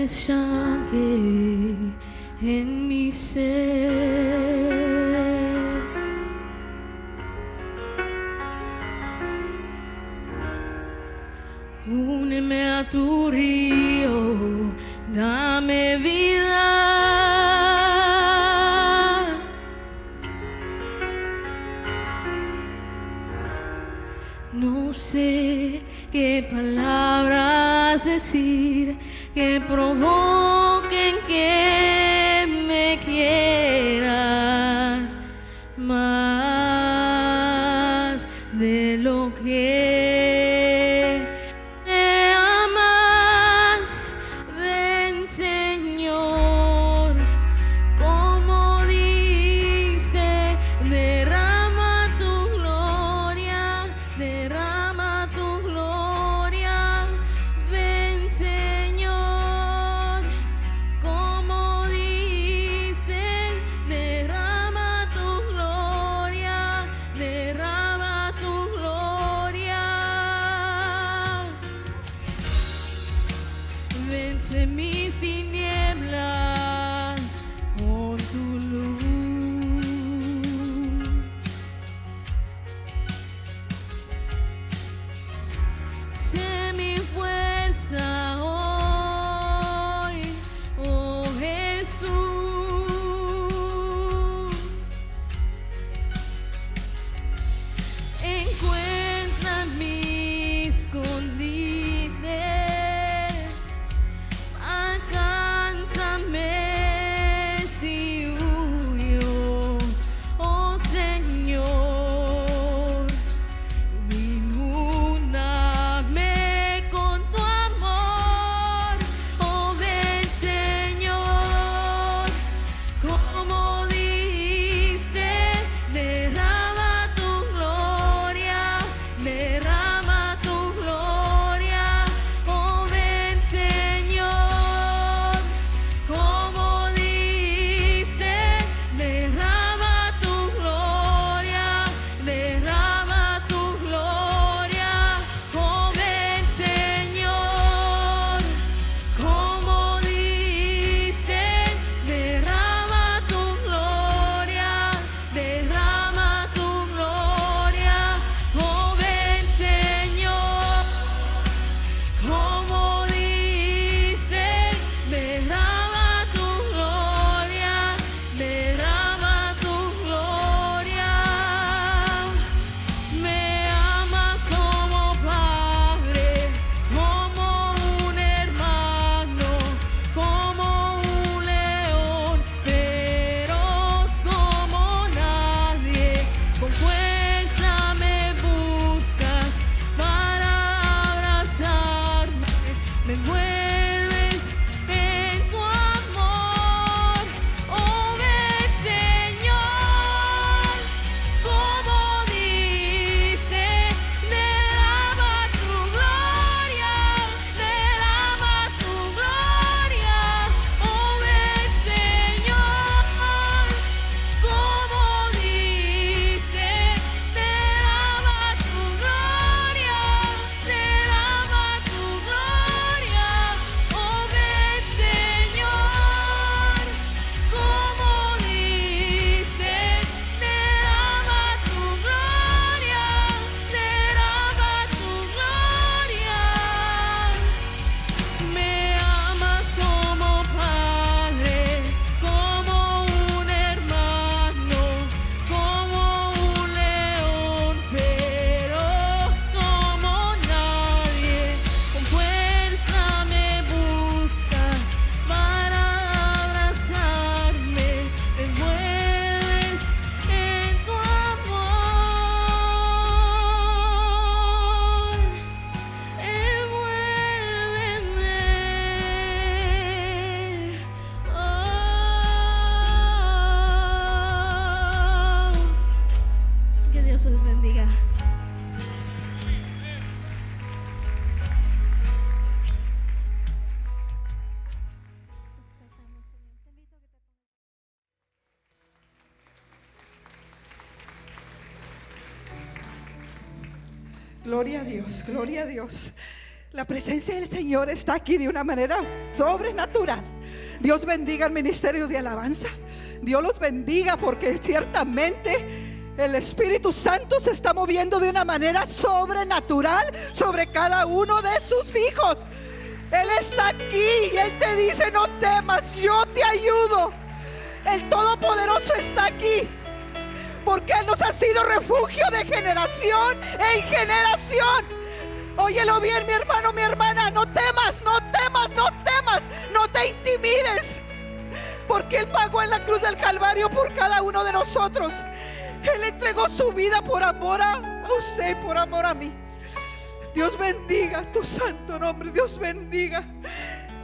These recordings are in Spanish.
estanque en mi ser. Úneme a tu río, dame vida. No sé qué palabras decir que provoquen que me quieras más de lo que me amas. Ven, Señor, como diste, derrama tu gloria, derrama tu gloria. Ven, Señor, como diste, derrama tu gloria, derrama tu gloria. Vence mis tinieblas con tu luz. Sé mi fuerza hoy, oh Jesús. Encuentra mi escondite, alcánzame si huyo, oh Señor. Inúndame con tu amor, oh ven, Señor, como diste, derrama tu gloria, derrama tu gloria. Oh ven, Señor, como diste, derrama tu gloria, derrama tu gloria. Oh ven, Señor, como diste, derrama tu gloria, derrama tu gloria. Oh ven, Señor, como diste, derrama tu gloria, derrama tu gloria. Me amas como padre, como un hermano, como un león feroz como nadie. Con fuerza me buscas para abrazarme, me envuelves en tu amor. Oh ven, Señor, como diste, derrama tu gloria, derrama tu gloria. Oh ven, Señor, como diste, derrama tu gloria, derrama tu gloria. Oh ven, Señor, como diste, derrama tu gloria, derrama tu gloria. Me amas como padre, como un hermano, como un león feroz como nadie. Con fuerza me buscas para abrazarme, me envuelves en tu amor. Envuélveme. Oh. Que Dios os bendiga. Gloria a Dios, gloria a Dios. La presencia del Señor está aquí de una manera sobrenatural. Dios bendiga el ministerio de alabanza. Dios los bendiga, porque ciertamente el Espíritu Santo se está moviendo de una manera sobrenatural sobre cada uno de sus hijos. Él está aquí y Él te dice: no temas, yo te ayudo. El Todopoderoso está aquí, porque Él nos ha sido refugio de generación en generación. Óyelo bien, mi hermano, mi hermana. No temas, no temas, no temas. No te intimides, porque Él pagó en la cruz del Calvario por cada uno de nosotros. Él entregó su vida por amor a usted y por amor a mí. Dios bendiga tu santo nombre. Dios bendiga.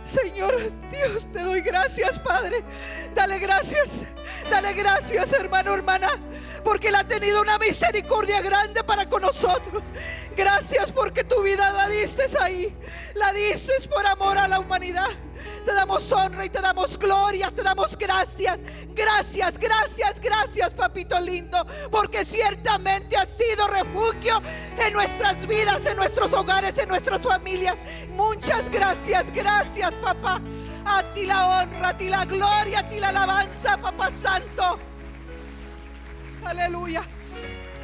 Señor Dios, te doy gracias, Padre. Dale gracias, hermano, hermana, porque Él ha tenido una misericordia grande para con nosotros. Gracias porque tu vida la diste ahí. La diste por amor a la humanidad. Te damos honra y te damos gloria, te damos gracias. Gracias, gracias, gracias, papito lindo, porque ciertamente has sido refugio en nuestras vidas, en nuestros hogares, en nuestras familias. Muchas gracias, gracias, papá. A ti la honra, a ti la gloria, a ti la alabanza, papá santo. Aleluya.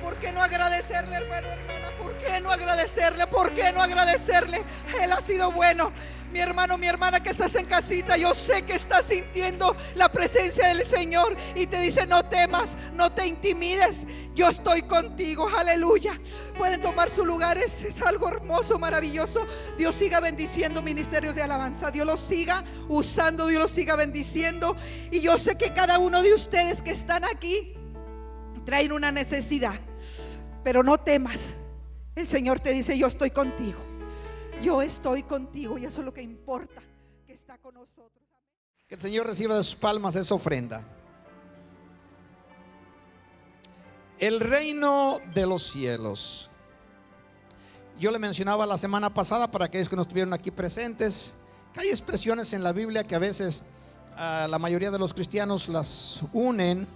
¿Por qué no agradecerle, hermano, hermana? ¿Por qué no agradecerle? ¿Por qué no agradecerle? Él ha sido bueno. Mi hermano, mi hermana que estás en casita, yo sé que estás sintiendo la presencia del Señor y te dice: no temas, no te intimides, yo estoy contigo. Aleluya. Pueden tomar sus lugares. Es algo hermoso, maravilloso. Dios siga bendiciendo ministerios de alabanza. Dios los siga usando, Dios los siga bendiciendo. Y yo sé que cada uno de ustedes que están aquí traen una necesidad, pero no temas. El Señor te dice: yo estoy contigo. Yo estoy contigo, y eso es lo que importa, que está con nosotros. Que el Señor reciba de sus palmas esa ofrenda. El reino de los cielos. Yo le mencionaba la semana pasada, para aquellos que no estuvieron aquí presentes, que hay expresiones en la Biblia que a veces la mayoría de los cristianos las unen,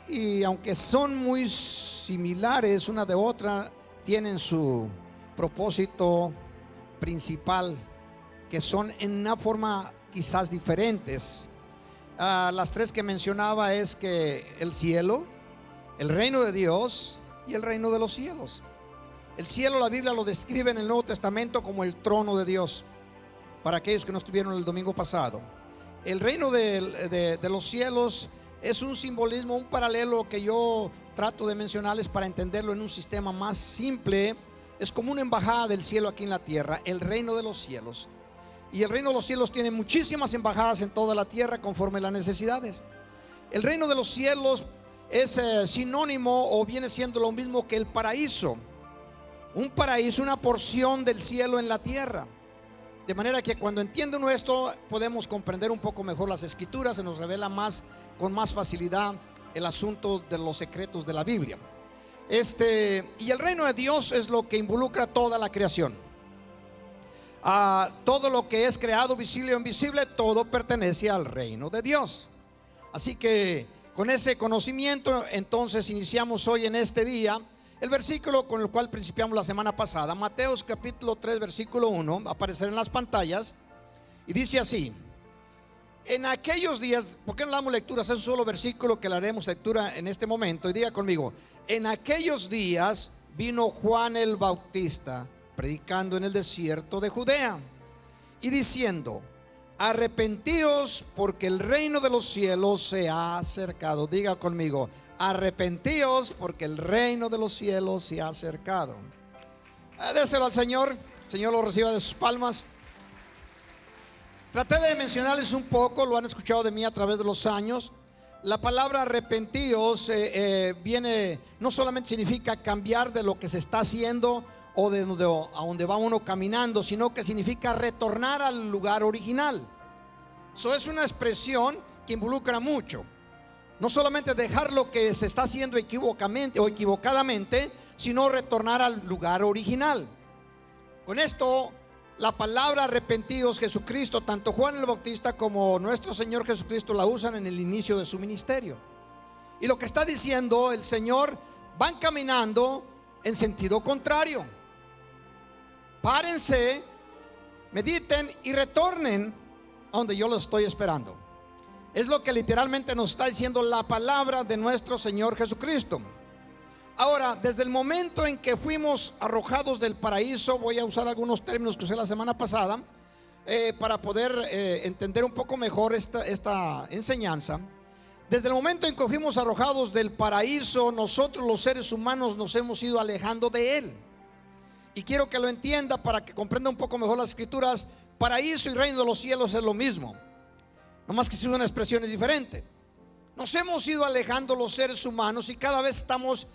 y aunque son muy similares una de otra, tienen su propósito principal, que son en una forma quizás diferentes. Las tres que mencionaba es que el cielo, el reino de Dios y el reino de los cielos. El cielo, la Biblia lo describe en el Nuevo Testamento como el trono de Dios, para aquellos que no estuvieron el domingo pasado. El reino de los cielos es un simbolismo, un paralelo que yo trato de mencionarles para entenderlo en un sistema más simple. Es como una embajada del cielo aquí en la tierra, el reino de los cielos. Y el reino de los cielos tiene muchísimas embajadas en toda la tierra conforme las necesidades. El reino de los cielos es sinónimo, o viene siendo lo mismo que el paraíso. Un paraíso, una porción del cielo en la tierra. De manera que cuando entiende uno esto, podemos comprender un poco mejor las escrituras. Se nos revela con más facilidad el asunto de los secretos de la Biblia. Y el reino de Dios es lo que involucra toda la creación. Todo lo que es creado, visible o invisible, todo pertenece al reino de Dios. Así que con ese conocimiento, entonces iniciamos hoy en este día el versículo con el cual principiamos la semana pasada. Mateos capítulo 3 versículo 1 va a aparecer en las pantallas y dice así: en aquellos días. ¿Por qué no damos lecturas? Es un solo versículo que le haremos lectura en este momento. Y diga conmigo: en aquellos días vino Juan el Bautista predicando en el desierto de Judea y diciendo: arrepentíos, porque el reino de los cielos se ha acercado. Diga conmigo: arrepentíos, porque el reino de los cielos se ha acercado. Déselo al Señor. El Señor lo reciba de sus palmas. Traté de mencionarles un poco, lo han escuchado de mí a través de los años. La palabra arrepentíos viene, no solamente significa cambiar de lo que se está haciendo o de a donde va uno caminando, sino que significa retornar al lugar original. Eso es una expresión que involucra mucho. No solamente dejar lo que se está haciendo equivocadamente, sino retornar al lugar original. Con esto, la palabra arrepentidos, Jesucristo, tanto Juan el Bautista como nuestro Señor Jesucristo la usan en el inicio de su ministerio. Y lo que está diciendo el Señor: van caminando en sentido contrario. Párense mediten y retornen a donde yo los estoy esperando. Es lo que literalmente nos está diciendo la palabra de nuestro Señor Jesucristo. Ahora, desde el momento en que fuimos arrojados del paraíso, voy a usar algunos términos que usé la semana pasada para poder entender un poco mejor esta enseñanza. Desde el momento en que fuimos arrojados del paraíso, nosotros los seres humanos nos hemos ido alejando de él. Y quiero que lo entienda para que comprenda un poco mejor las escrituras. Paraíso y reino de los cielos es lo mismo, nomás que si una expresión es diferente. Nos hemos ido alejando los seres humanos y cada vez estamos,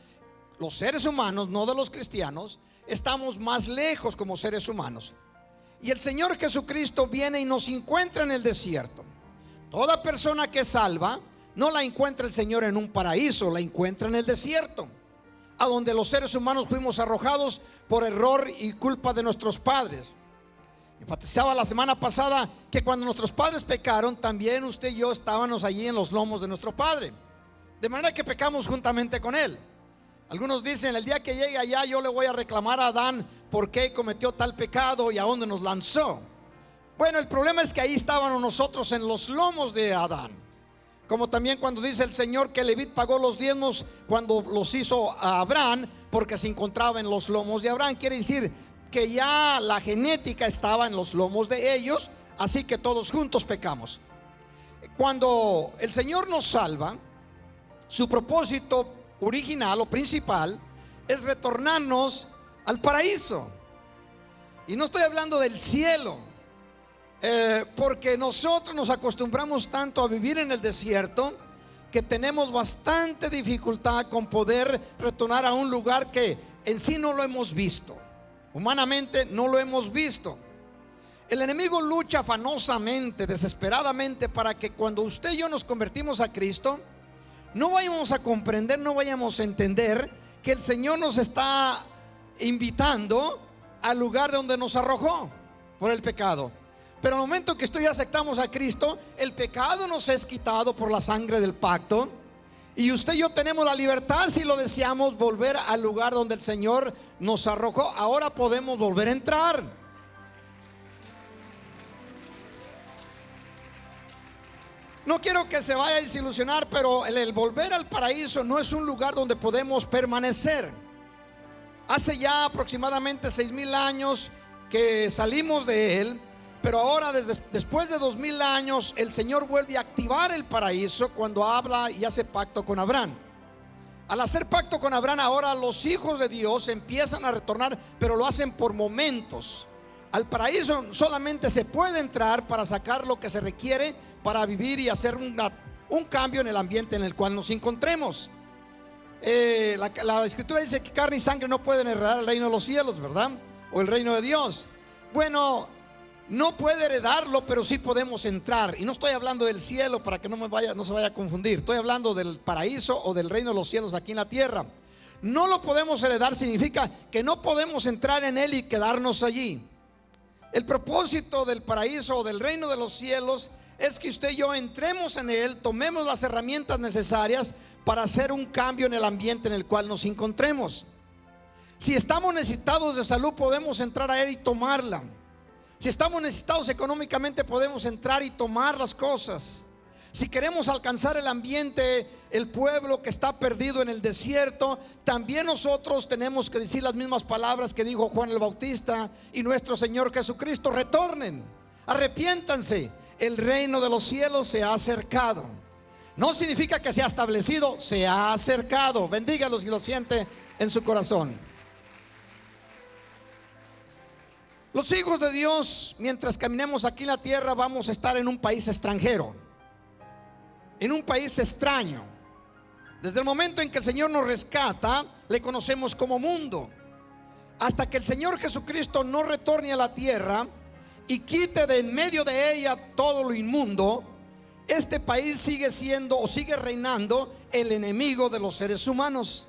los seres humanos, no de los cristianos, estamos más lejos como seres humanos. Y el Señor Jesucristo viene y nos encuentra en el desierto. Toda persona que es salva no la encuentra el Señor en un paraíso, la encuentra en el desierto, a donde los seres humanos fuimos arrojados por error y culpa de nuestros padres. Enfatizaba la semana pasada que cuando nuestros padres pecaron, también usted y yo estábamos allí en los lomos de nuestro padre, de manera que pecamos juntamente con él. Algunos dicen: el día que llegue allá yo le voy a reclamar a Adán por qué cometió tal pecado y a dónde nos lanzó. Bueno, el problema es que ahí estábamos nosotros en los lomos de Adán. Como también cuando dice el Señor que Levit pagó los diezmos cuando los hizo a Abraham, porque se encontraba en los lomos de Abraham. Quiere decir que ya la genética estaba en los lomos de ellos, así que todos juntos pecamos. Cuando el Señor nos salva, su propósito original o principal es retornarnos al paraíso. Y no estoy hablando del cielo, porque nosotros nos acostumbramos tanto a vivir en el desierto que tenemos bastante dificultad con poder retornar a un lugar que en sí no lo hemos visto. Humanamente no lo hemos visto. El enemigo lucha afanosamente, desesperadamente, para que cuando usted y yo nos convertimos a Cristo, no vayamos a comprender, no vayamos a entender que el Señor nos está invitando al lugar de donde nos arrojó por el pecado. Pero al momento que usted y yo aceptamos a Cristo, el pecado nos es quitado por la sangre del pacto, y usted y yo tenemos la libertad, si lo deseamos, volver al lugar donde el Señor nos arrojó. Ahora podemos volver a entrar. No quiero que se vaya a desilusionar, pero el volver al paraíso no es un lugar donde podemos permanecer. Hace ya aproximadamente 6,000 años que salimos de él, pero ahora después de 2,000 años el Señor vuelve a activar el paraíso cuando habla y hace pacto con Abraham. Al hacer pacto con Abraham, ahora los hijos de Dios empiezan a retornar, pero lo hacen por momentos. Al paraíso solamente se puede entrar para sacar lo que se requiere para vivir y hacer un cambio en el ambiente en el cual nos encontremos. La escritura dice que carne y sangre no pueden heredar el reino de los cielos, ¿verdad? O el reino de Dios. Bueno, no puede heredarlo, pero sí podemos entrar. Y no estoy hablando del cielo para que no se vaya a confundir. Estoy hablando del paraíso o del reino de los cielos aquí en la tierra. No lo podemos heredar significa que no podemos entrar en él y quedarnos allí. El propósito del paraíso o del reino de los cielos es que usted y yo entremos en él, tomemos las herramientas necesarias para hacer un cambio en el ambiente en el cual nos encontremos. Si estamos necesitados de salud, podemos entrar a él y tomarla. Si estamos necesitados económicamente, podemos entrar y tomar las cosas. Si queremos alcanzar el ambiente, el pueblo que está perdido en el desierto, también nosotros tenemos que decir las mismas palabras que dijo Juan el Bautista y nuestro Señor Jesucristo: retornen, arrepiéntanse, el reino de los cielos se ha acercado. No significa que se ha establecido, se ha acercado. Bendígalos si lo siente en su corazón. Los hijos de Dios, mientras caminemos aquí en la tierra, vamos a estar en un país extranjero, en un país extraño. Desde el momento en que el Señor nos rescata, le conocemos como mundo. Hasta que el Señor Jesucristo no retorne a la tierra y quite de en medio de ella todo lo inmundo, este país sigue siendo o sigue reinando el enemigo de los seres humanos.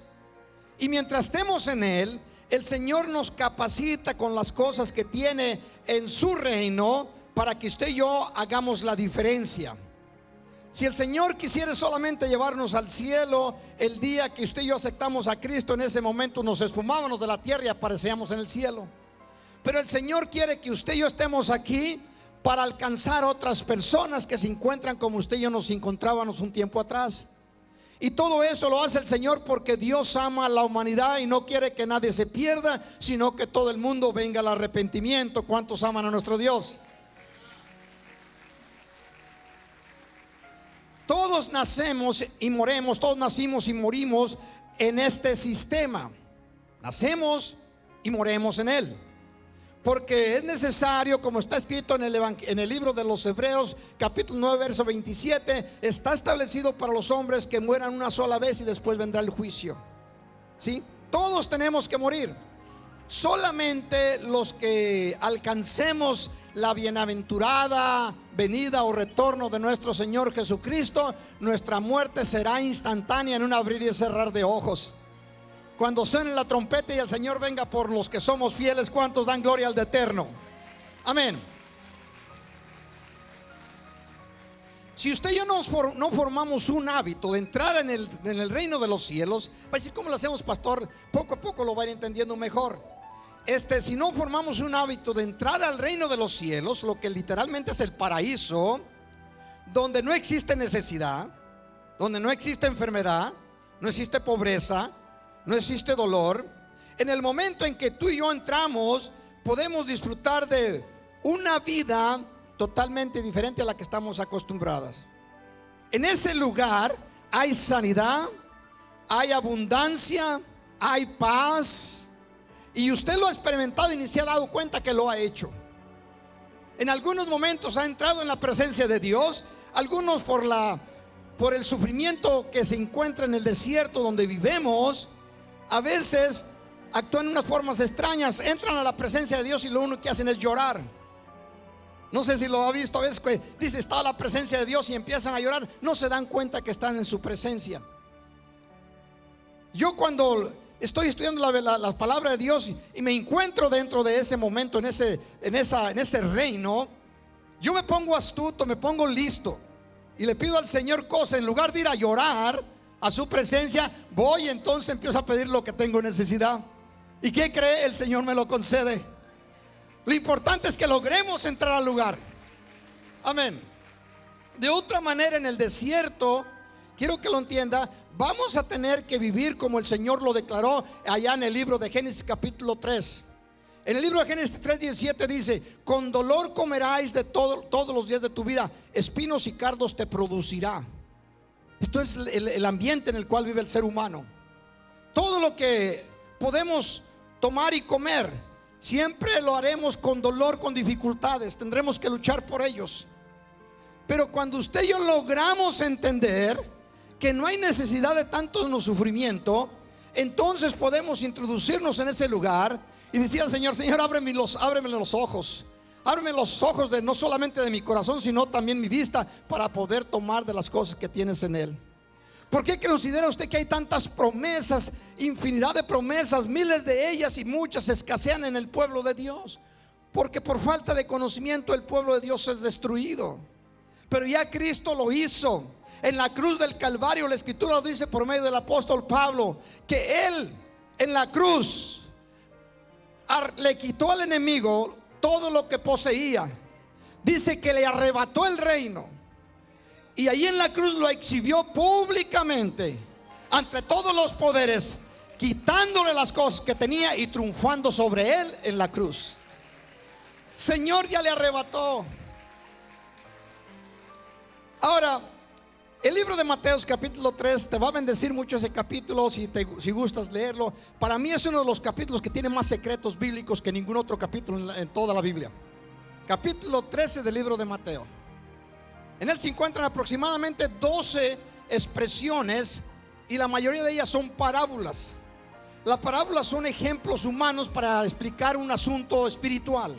Y mientras estemos en él, el Señor nos capacita con las cosas que tiene en su reino para que usted y yo hagamos la diferencia. Si el Señor quisiera solamente llevarnos al cielo el día que usted y yo aceptamos a Cristo, en ese momento nos esfumábamos de la tierra y aparecíamos en el cielo. Pero el Señor quiere que usted y yo estemos aquí para alcanzar otras personas que se encuentran como usted y yo nos encontrábamos un tiempo atrás. Y todo eso lo hace el Señor porque Dios ama a la humanidad y no quiere que nadie se pierda, sino que todo el mundo venga al arrepentimiento. ¿Cuántos aman a nuestro Dios? Todos nacemos y moremos, todos nacimos y morimos en este sistema. Nacemos y moremos en él. Porque es necesario, como está escrito en el libro de los Hebreos, capítulo 9, verso 27, está establecido para los hombres que mueran una sola vez y después vendrá el juicio. ¿Sí? Todos tenemos que morir. Solamente los que alcancemos la bienaventurada venida o retorno de nuestro Señor Jesucristo, nuestra muerte será instantánea en un abrir y cerrar de ojos. Cuando suene la trompeta y el Señor venga por los que somos fieles, ¿cuántos dan gloria al de eterno? Amén. Si usted y yo no formamos un hábito de entrar en el reino de los cielos, va a decir, ¿cómo lo hacemos, pastor? Poco a poco lo va a ir entendiendo mejor. Si no formamos un hábito de entrar al reino de los cielos, lo que literalmente es el paraíso, donde no existe necesidad, donde no existe enfermedad, no existe pobreza, no existe dolor. En el momento en que tú y yo entramos, podemos disfrutar de una vida totalmente diferente a la que estamos acostumbradas. En ese lugar hay sanidad, hay abundancia, hay paz. Y usted lo ha experimentado y ni se ha dado cuenta que lo ha hecho. En algunos momentos ha entrado en la presencia de Dios, algunos por el sufrimiento que se encuentra en el desierto donde vivimos. A veces actúan de unas formas extrañas, entran a la presencia de Dios y lo único que hacen es llorar. No sé si lo ha visto, a veces que dice está la presencia de Dios y empiezan a llorar, no se dan cuenta que están en su presencia. Yo cuando estoy estudiando la palabra de Dios y me encuentro dentro de ese momento, en ese reino, yo me pongo astuto, me pongo listo y le pido al Señor cosas. En lugar de ir a llorar a su presencia, voy entonces empiezo a pedir lo que tengo necesidad. ¿Y qué cree? El Señor me lo concede. Lo importante es que logremos entrar al lugar. Amén. De otra manera, en el desierto, quiero que lo entienda, vamos a tener que vivir como el Señor lo declaró allá en el libro de Génesis capítulo 3. En el libro de Génesis 3:17 dice: con dolor comerás de todos los días de tu vida, espinos y cardos te producirá. Esto es el ambiente en el cual vive el ser humano. Todo lo que podemos tomar y comer, siempre lo haremos con dolor, con dificultades. Tendremos que luchar por ellos. Pero cuando usted y yo logramos entender que no hay necesidad de tanto sufrimiento, entonces podemos introducirnos en ese lugar y decir al Señor: Señor, ábreme los ojos. Ábreme los ojos no solamente de mi corazón, sino también mi vista, para poder tomar de las cosas que tienes en él. ¿Por qué considera usted que hay tantas promesas, infinidad de promesas, miles de ellas, y muchas escasean en el pueblo de Dios? Porque por falta de conocimiento el pueblo de Dios es destruido. Pero ya Cristo lo hizo. En la cruz del Calvario, la Escritura lo dice por medio del apóstol Pablo, que él en la cruz le quitó al enemigo todo lo que poseía. Dice que le arrebató el reino, y ahí en la cruz lo exhibió públicamente ante todos los poderes, quitándole las cosas que tenía y triunfando sobre él en la cruz. Señor ya le arrebató. Ahora, el libro de Mateo capítulo 3 te va a bendecir mucho ese capítulo si gustas leerlo. Para mí es uno de los capítulos que tiene más secretos bíblicos que ningún otro capítulo en toda la Biblia. Capítulo 13 del libro de Mateo. En él se encuentran aproximadamente 12 expresiones, y la mayoría de ellas son parábolas. Las parábolas son ejemplos humanos para explicar un asunto espiritual.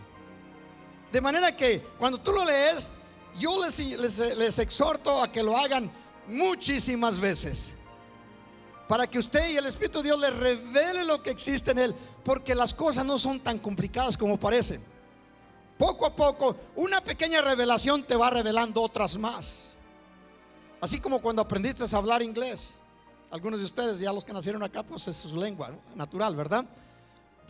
De manera que cuando tú lo lees, yo les exhorto a que lo hagan muchísimas veces, para que usted y el Espíritu de Dios le revele lo que existe en él, porque las cosas no son tan complicadas como parecen. Poco a poco, una pequeña revelación te va revelando otras más. Así como cuando aprendiste a hablar inglés. Algunos de ustedes, ya los que nacieron acá, pues es su lengua, ¿no? Natural, ¿verdad?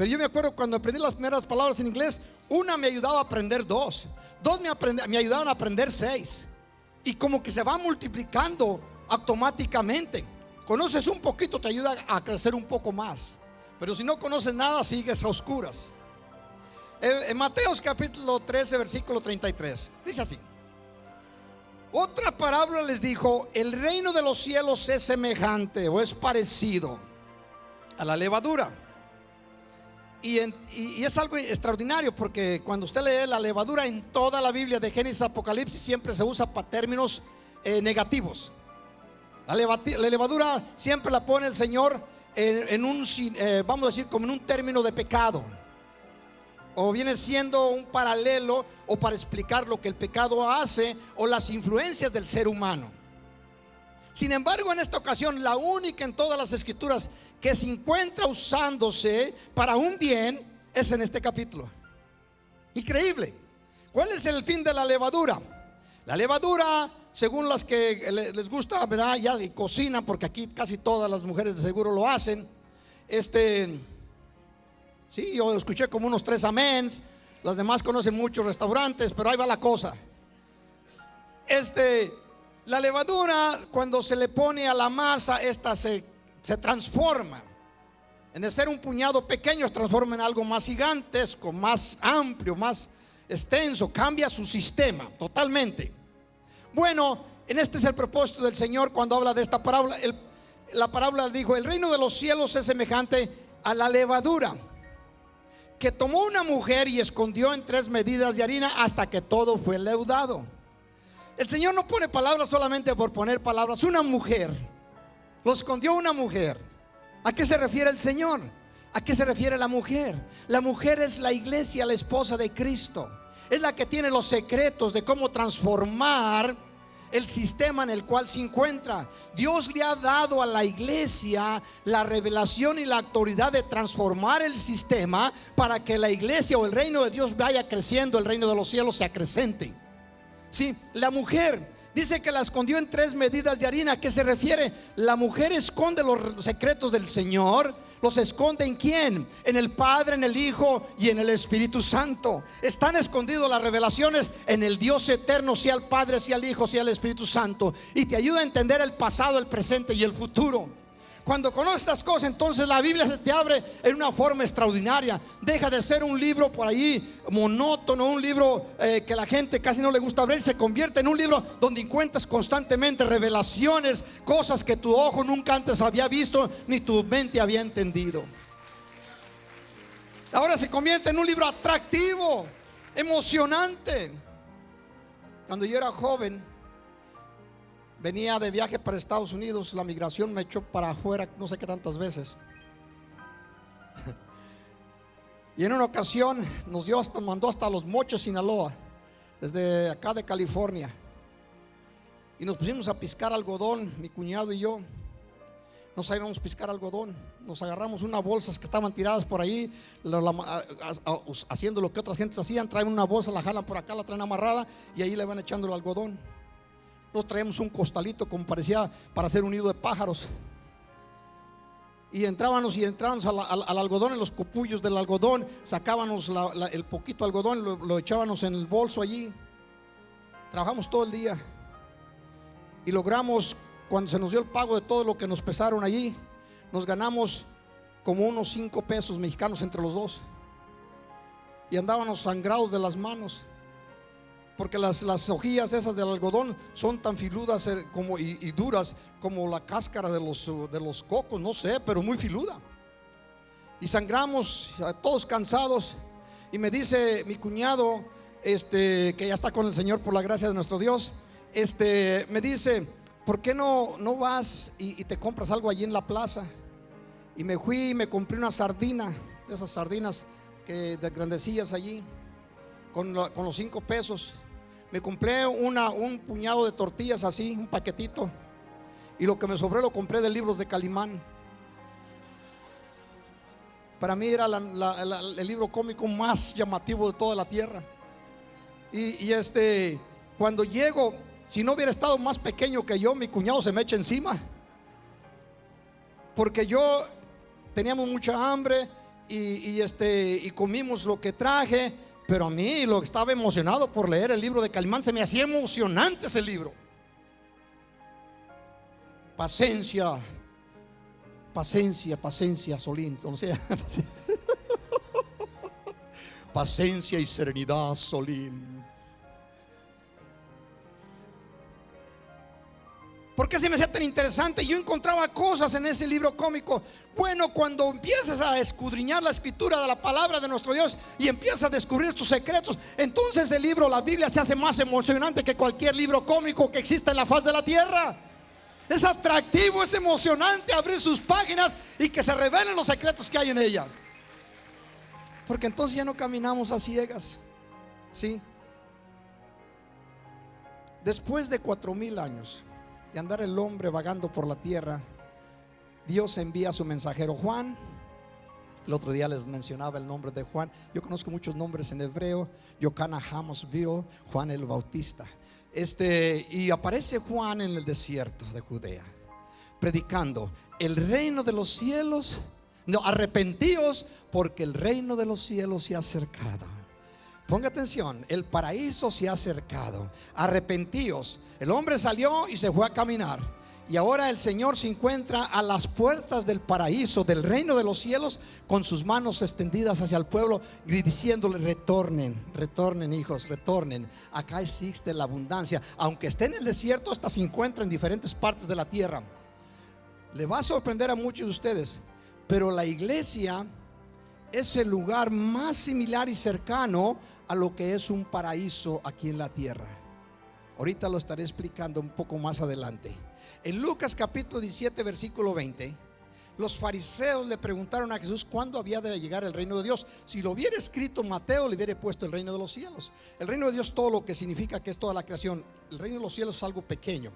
Pero yo me acuerdo cuando aprendí las primeras palabras en inglés, una me ayudaba a aprender dos me ayudaban a aprender 6. Y como que se va multiplicando automáticamente. Conoces un poquito, te ayuda a crecer un poco más. Pero si no conoces nada, sigues a oscuras. En Mateos capítulo 13, versículo 33, dice así: otra parábola les dijo: el reino de los cielos es semejante o es parecido a la levadura. Y es algo extraordinario, porque cuando usted lee la levadura en toda la Biblia, de Génesis a Apocalipsis, siempre se usa para términos negativos. La levadura siempre la pone el Señor en un, vamos a decir, como en un término de pecado, o viene siendo un paralelo, o para explicar lo que el pecado hace o las influencias del ser humano. Sin embargo, en esta ocasión, la única en todas las escrituras que se encuentra usándose para un bien es en este capítulo. Increíble. ¿Cuál es el fin de la levadura? La levadura, según las que les gusta, ¿verdad? Ya y cocinan, porque aquí casi todas las mujeres de seguro lo hacen. Sí, yo escuché como unos 3 améns. Las demás conocen muchos restaurantes, pero ahí va la cosa. La levadura, cuando se le pone a la masa, esta se transforma. En de ser un puñado pequeño, se transforma en algo más gigantesco, más amplio, más extenso. Cambia su sistema totalmente. Bueno, este es el propósito del Señor cuando habla de esta parábola. La parábola dijo: el reino de los cielos es semejante a la levadura, que tomó una mujer y escondió en 3 medidas de harina hasta que todo fue leudado. El Señor no pone palabras solamente por poner palabras. Una mujer, lo escondió una mujer. ¿A qué se refiere el Señor? ¿A qué se refiere la mujer? La mujer es la iglesia, la esposa de Cristo. Es la que tiene los secretos de cómo transformar el sistema en el cual se encuentra. Dios le ha dado a la iglesia la revelación y la autoridad de transformar el sistema para que la iglesia o el reino de Dios vaya creciendo, el reino de los cielos se acrecente. Sí, la mujer dice que la escondió en 3 medidas de harina. ¿A qué se refiere? La mujer esconde los secretos del Señor. ¿Los esconde en quién? En el Padre, en el Hijo y en el Espíritu Santo. Están escondidas las revelaciones en el Dios eterno, sea el Padre, sea el Hijo, sea el Espíritu Santo. Y te ayuda a entender el pasado, el presente y el futuro. Cuando conoces estas cosas, entonces la Biblia se te abre en una forma extraordinaria. Deja de ser un libro por ahí monótono, un libro que la gente casi no le gusta ver. Se convierte en un libro donde encuentras constantemente revelaciones, cosas que tu ojo nunca antes había visto ni tu mente había entendido. Ahora se convierte en un libro atractivo, emocionante. Cuando yo era joven, venía de viaje para Estados Unidos. La migración me echó para afuera no sé qué tantas veces. Y en una ocasión mandó hasta Los Mochis, Sinaloa, desde acá de California. Y nos pusimos a piscar algodón, mi cuñado y yo. No sabíamos piscar algodón. Nos agarramos unas bolsas que estaban tiradas por ahí, haciendo lo que otras gentes hacían. Traen una bolsa, la jalan por acá, la traen amarrada y ahí le van echando el algodón. Nos traemos un costalito como parecía para hacer un nido de pájaros. Y entrábamos al algodón, en los copullos del algodón. Sacábamos el poquito algodón, lo echábamos en el bolso allí. Trabajamos todo el día. Y logramos, cuando se nos dio el pago de todo lo que nos pesaron allí, nos ganamos como unos 5 pesos mexicanos entre los dos. Y andábamos sangrados de las manos, porque las hojillas esas del algodón son tan filudas y duras como la cáscara de los cocos, no sé, pero muy filuda. Y sangramos, todos cansados. Y me dice mi cuñado, que ya está con el Señor por la gracia de nuestro Dios, me dice: ¿por qué no vas y te compras algo allí en la plaza? Y me fui y me compré una sardina, de esas sardinas de grandecillas allí, con los 5 pesos. Me compré un puñado de tortillas así, un paquetito. Y lo que me sobró lo compré de libros de Calimán. Para mí era el libro cómico más llamativo de toda la tierra. Y cuando llego, si no hubiera estado más pequeño que yo, mi cuñado se me echa encima. Porque teníamos mucha hambre y comimos lo que traje. Pero a mí lo que estaba emocionado por leer el libro de Calimán, se me hacía emocionante ese libro. Paciencia, Solín, o sea, paciencia y serenidad, Solín. ¿Por qué se me hacía tan interesante? Yo encontraba cosas en ese libro cómico. Bueno, cuando empiezas a escudriñar la escritura de la palabra de nuestro Dios y empiezas a descubrir tus secretos, entonces el libro, la Biblia, se hace más emocionante que cualquier libro cómico que exista en la faz de la tierra. Es atractivo, es emocionante abrir sus páginas y que se revelen los secretos que hay en ella. Porque entonces ya no caminamos a ciegas. ¿Sí? Después de 4000 años de andar el hombre vagando por la tierra, Dios envía a su mensajero Juan. El otro día les mencionaba el nombre de Juan. Yo conozco muchos nombres en hebreo. Yocana Hamosville, Juan el Bautista. Y aparece Juan en el desierto de Judea, predicando el reino de los cielos. No, arrepentíos porque el reino de los cielos se ha acercado. Ponga atención, el paraíso se ha acercado. Arrepentíos. El hombre salió y se fue a caminar. Y ahora el Señor se encuentra a las puertas del paraíso, del reino de los cielos, con sus manos extendidas hacia el pueblo, diciéndole: retornen, retornen, hijos, retornen. Acá existe la abundancia. Aunque esté en el desierto, hasta se encuentra en diferentes partes de la tierra. Le va a sorprender a muchos de ustedes, pero la iglesia es el lugar más similar y cercano a lo que es un paraíso aquí en la tierra. Ahorita lo estaré explicando un poco más adelante. En Lucas capítulo 17 versículo 20, los fariseos le preguntaron a Jesús cuándo había de llegar el reino de Dios. Si lo hubiera escrito Mateo, le hubiera puesto el reino de los cielos. El reino de Dios, todo lo que significa que es toda la creación. El reino de los cielos es algo pequeño.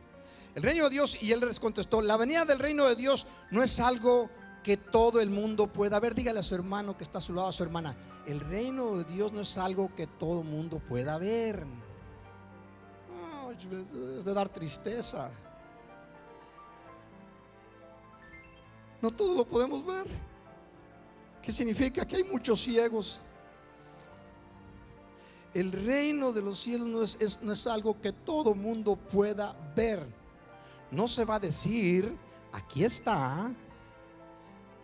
El reino de Dios, y él les contestó: la venida del reino de Dios no es algo que todo el mundo pueda ver. Dígale a su hermano que está a su lado, a su hermana: el reino de Dios no es algo que todo el mundo pueda ver. Es de dar tristeza. No todo lo podemos ver. ¿Qué significa? Que hay muchos ciegos. El reino de los cielos no es algo que todo el mundo pueda ver. No se va a decir: aquí está,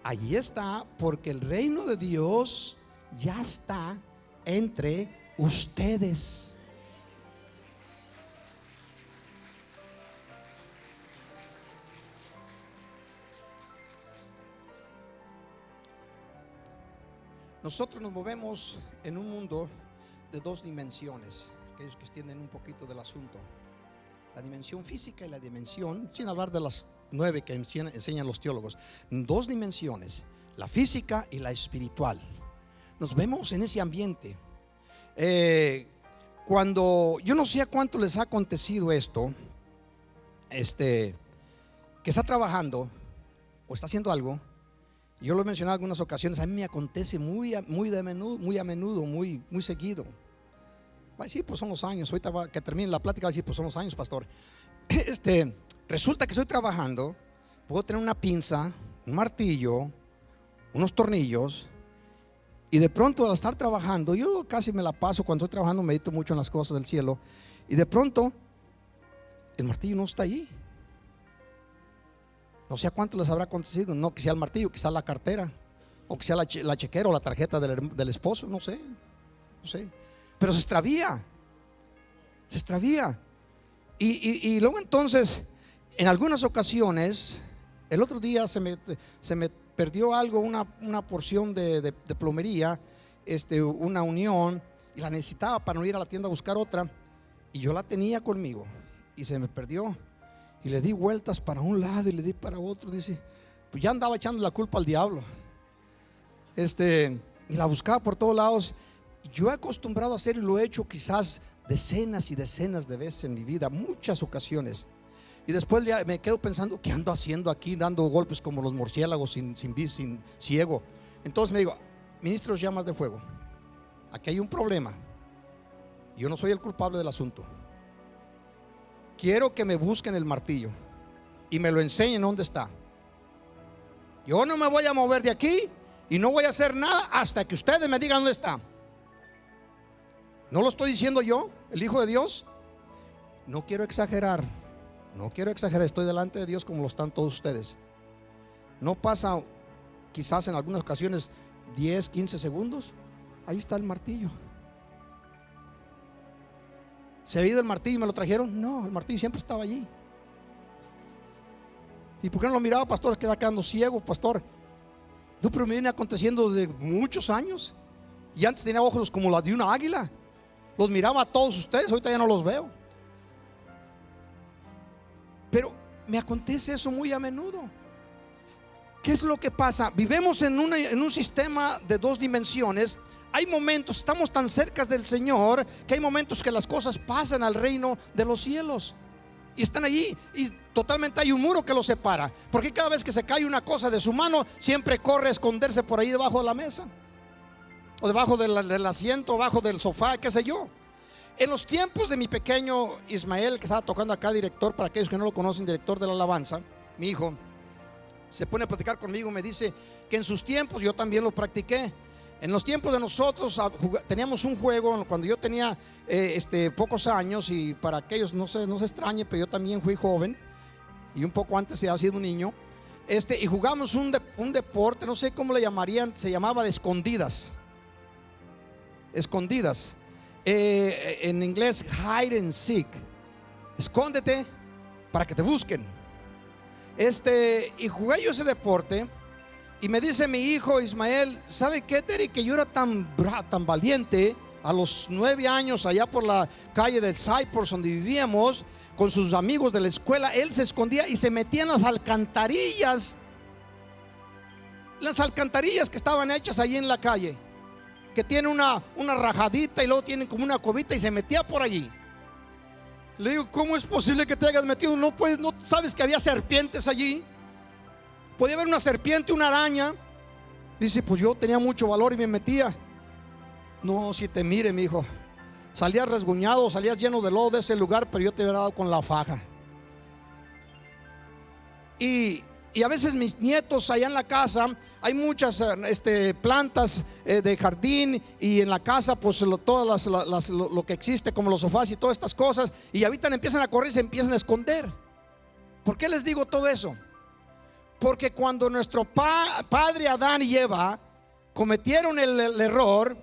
allí está, porque el reino de Dios ya está entre ustedes. Nosotros nos movemos en un mundo de dos dimensiones. Aquellos que entienden un poquito del asunto: la dimensión física y la dimensión, sin hablar de las 9 que enseñan los teólogos. Dos dimensiones: la física y la espiritual. Nos vemos en ese ambiente. Cuando yo no sé a cuánto les ha acontecido esto, que está trabajando o está haciendo algo. Yo lo he mencionado en algunas ocasiones. A mí me acontece muy a menudo, muy seguido. Va a decir: pues son los años. Ahorita que termine la plática va a decir: pues son los años, pastor. Resulta que estoy trabajando. Puedo tener una pinza, un martillo, unos tornillos, y de pronto al estar trabajando, yo casi me la paso cuando estoy trabajando, medito mucho en las cosas del cielo, y de pronto el martillo no está allí. No sé a cuánto les habrá acontecido. No que sea el martillo, quizá la cartera, o que sea la chequera o la tarjeta del esposo, no sé. Pero se extravía. Y luego entonces, en algunas ocasiones, el otro día se me perdió algo, una porción de plomería, una unión, y la necesitaba para no ir a la tienda a buscar otra, y yo la tenía conmigo y se me perdió. Y le di vueltas para un lado y le di para otro. Dice: pues ya andaba echando la culpa al diablo. Y la buscaba por todos lados. Yo he acostumbrado a hacer, y lo he hecho quizás decenas y decenas de veces en mi vida, muchas ocasiones. Y después me quedo pensando: ¿qué ando haciendo aquí dando golpes como los murciélagos sin ciego? Entonces me digo: ministros llamas de fuego, aquí hay un problema. Yo no soy el culpable del asunto. Quiero que me busquen el martillo y me lo enseñen dónde está. Yo no me voy a mover de aquí Y no voy a hacer nada hasta que ustedes me digan dónde está. No lo estoy diciendo yo, el Hijo de Dios. No quiero exagerar. Estoy delante de Dios como lo están todos ustedes. No pasa, quizás en algunas ocasiones, 10, 15 segundos. Ahí está el martillo. ¿Se ha ido el martillo y me lo trajeron? No, el martillo siempre estaba allí. ¿Y por qué no lo miraba, pastor? Queda quedando ciego, pastor. No, pero me viene aconteciendo desde muchos años. Y antes tenía ojos como los de una águila. Los miraba a todos ustedes, ahorita ya no los veo. Pero me acontece eso muy a menudo. ¿Qué es lo que pasa? Vivimos en un sistema de dos dimensiones. Hay momentos, estamos tan cerca del Señor, que hay momentos que las cosas pasan al reino de los cielos y están allí, y totalmente hay un muro que los separa. Porque cada vez que se cae una cosa de su mano, siempre corre a esconderse por ahí debajo de la mesa, o debajo del asiento, debajo del sofá, qué sé yo. En los tiempos de mi pequeño Ismael, que estaba tocando acá, director, para aquellos que no lo conocen, director de la alabanza, mi hijo se pone a platicar conmigo, me dice que en sus tiempos, yo también lo practiqué. En los tiempos de nosotros teníamos un juego cuando yo tenía pocos años, y para aquellos no se extrañe, pero yo también fui joven y un poco antes había sido un niño. Y jugamos un deporte, no sé cómo le llamarían, se llamaba de escondidas. Escondidas. En inglés, hide and seek. Escóndete para que te busquen. Y jugué yo ese deporte. Y me dice mi hijo Ismael, ¿sabe qué, Terry? Que yo era tan valiente a los 9 años, allá por la calle del Cypress donde vivíamos, con sus amigos de la escuela. Él se escondía y se metía en las alcantarillas que estaban hechas allí en la calle, que tiene una rajadita y luego tienen como una cobita, y se metía por allí. Le digo, ¿cómo es posible que te hayas metido? No sabes que había serpientes allí. Podía haber una serpiente, una araña. Dice, pues yo tenía mucho valor y me metía. No, si te mire, mi hijo, salías resguñado, salías lleno de lodo de ese lugar, pero yo te hubiera dado con la faja. Y a veces mis nietos allá en la casa, hay muchas plantas de jardín, y en la casa pues todas lo que existe, como los sofás y todas estas cosas, y ahorita empiezan a correr y se empiezan a esconder. ¿Por qué les digo todo eso? Porque cuando nuestro padre Adán y Eva cometieron el error,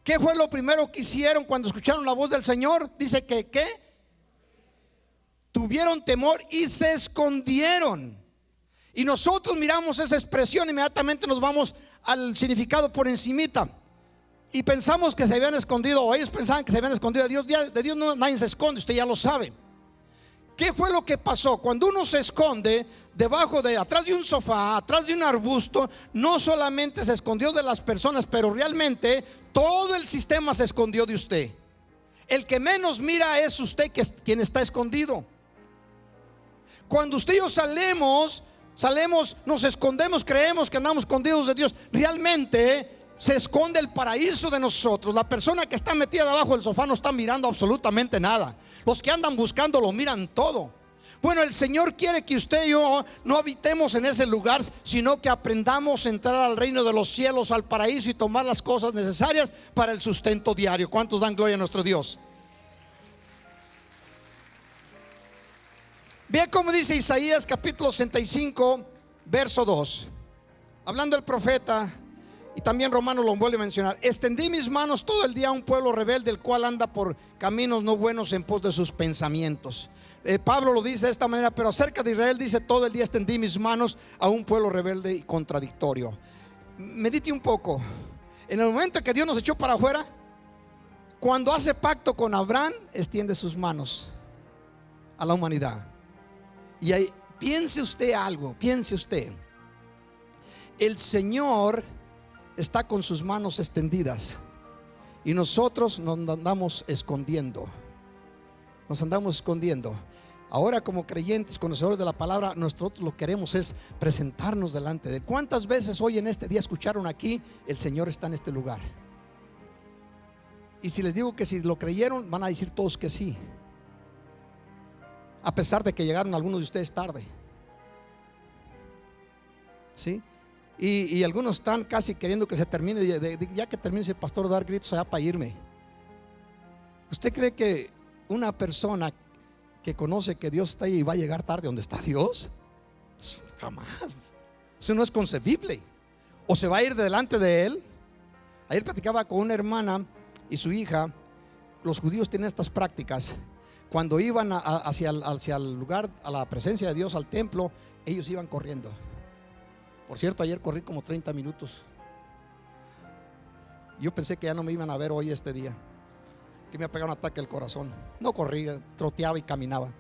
¿qué fue lo primero que hicieron cuando escucharon la voz del Señor? Dice que ¿qué? Tuvieron temor y se escondieron. Y nosotros miramos esa expresión, inmediatamente nos vamos al significado por encimita y pensamos que se habían escondido, o ellos pensaban que se habían escondido de Dios. De Dios nadie se esconde, usted ya lo sabe. ¿Qué fue lo que pasó? Cuando uno se esconde atrás de un sofá, atrás de un arbusto, no solamente se escondió de las personas, pero realmente todo el sistema se escondió de usted. El que menos mira es usted, que es quien está escondido. Cuando usted y yo salimos, nos escondemos, creemos que andamos escondidos de Dios. Realmente se esconde el paraíso de nosotros. La persona que está metida debajo del sofá no está mirando absolutamente nada. Los que andan buscando lo miran todo. Bueno, el Señor quiere que usted y yo no habitemos en ese lugar, sino que aprendamos a entrar al reino de los cielos, al paraíso, y tomar las cosas necesarias para el sustento diario. ¿Cuántos dan gloria a nuestro Dios? Vea cómo dice Isaías capítulo 65 verso 2, hablando el profeta. Y también Romanos lo vuelve a mencionar. Extendí mis manos todo el día a un pueblo rebelde, el cual anda por caminos no buenos en pos de sus pensamientos. Pablo lo dice de esta manera, pero acerca de Israel dice, todo el día extendí mis manos a un pueblo rebelde y contradictorio. Medite un poco. En el momento que Dios nos echó para afuera, cuando hace pacto con Abraham, extiende sus manos a la humanidad. Y ahí, piense usted algo, piense usted. El Señor está con sus manos extendidas, y nosotros nos andamos escondiendo. Ahora, como creyentes, conocedores de la palabra, nosotros lo que queremos es presentarnos delante de Él. ¿Cuántas veces hoy en este día escucharon aquí, el Señor está en este lugar? Y si les digo que si lo creyeron, van a decir todos que sí, a pesar de que llegaron algunos de ustedes tarde. ¿Sí? Y algunos están casi queriendo que se termine, ya que termine ese pastor dar gritos allá para irme. ¿Usted cree que una persona que conoce que Dios está ahí y va a llegar tarde donde está Dios? Eso jamás. Eso no es concebible. O se va a ir delante de Él. Ayer platicaba con una hermana y su hija. Los judíos tienen estas prácticas. Cuando iban hacia el lugar, a la presencia de Dios, al templo, ellos iban corriendo. Por cierto, ayer corrí como 30 minutos. Yo pensé que ya no me iban a ver hoy este día, que me ha pegado un ataque al corazón. No corrí, troteaba y caminaba.